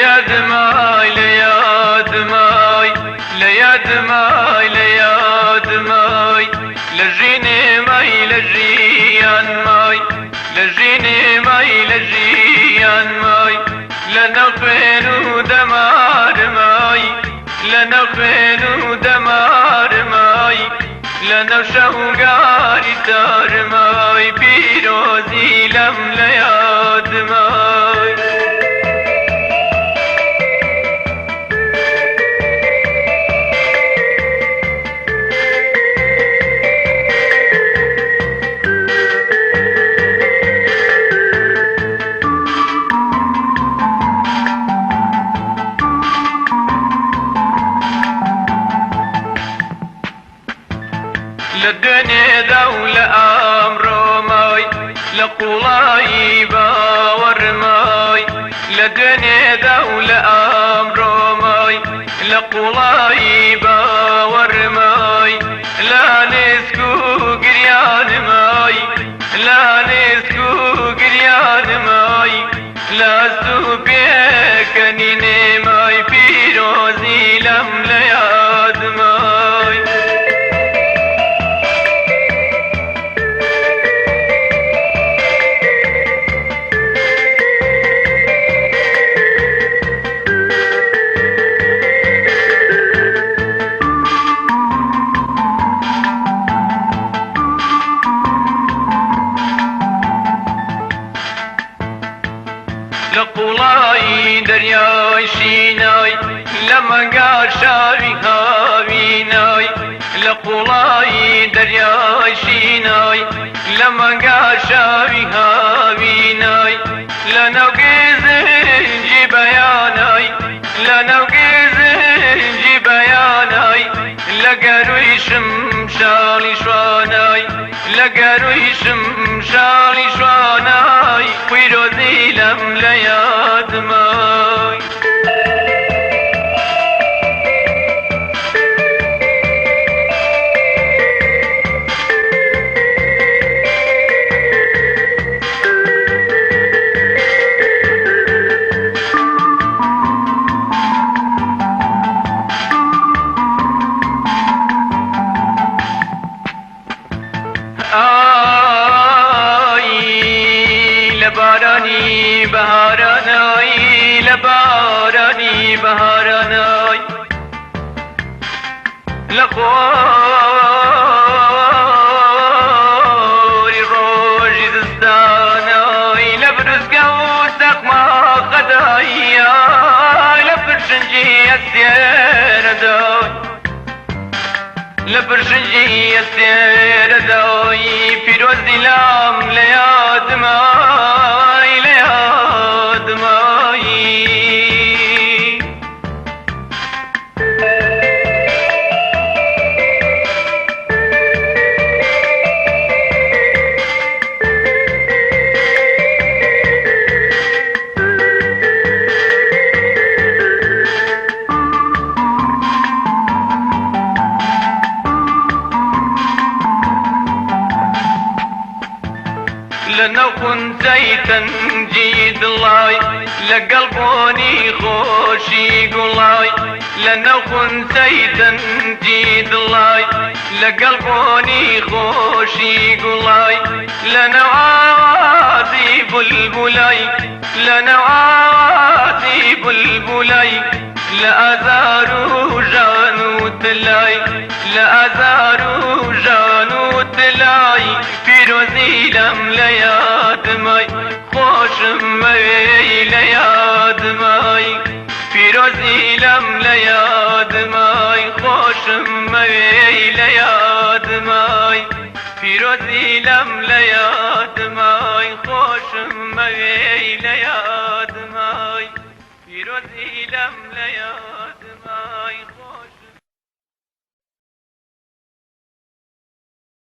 لياد ماي لياد ماي لياد ماي لياد ماي لجيني ماي لجيان ماي لجيني ماي لجيان ماي لنخفين ودمار ماي لنخفين ودمار ماي لنشوقاري تار ماي بيروزي لم لياد ماي للدنيا دولة أمر ماي لقولاي باور ماي للدنيا دولة أمر ماي لقولاي باور ماي لا نسكو قريان ماي لا نسكو قريان ماي لا سوبيك نيني ماي بيروزي لم لياد ماي لقولاي درياي شيناي لما قاشاوي هاويناي لقولاي درياي شيناي لما قاشاوي هاويناي لنوقز انجي بياناي لنوقز انجي بياناي لقروي شمشالي شواناي لقروي شمشالي شواناي ويروزي لم لياد ماي لباراني بهاراناي لباراني بهاراناي لخوري روجي زستاناي لبرز قوسك ما قدايا لبرشنجي السير داي لبرشنجي السير داي فيروز لام لياد ماي لياد ماي لنكن زيتا جيد الله لقلبوني خوشي قولاي لنكن زيتا جيد الله لقلبوني خوشي قولاي لنعادي بلبلاي لنعادي بلبلاي لأزارو جانو تلاي لأزارو جانو تلاي فيروزي لم لياد ماي خوشم ماي لياد ماي فيروزي لم لياد ماي خوشم ماي لياد ماي فيروزي لم لياد ماي خوشم ماي لياد ماي فيروزي لم لياد ماي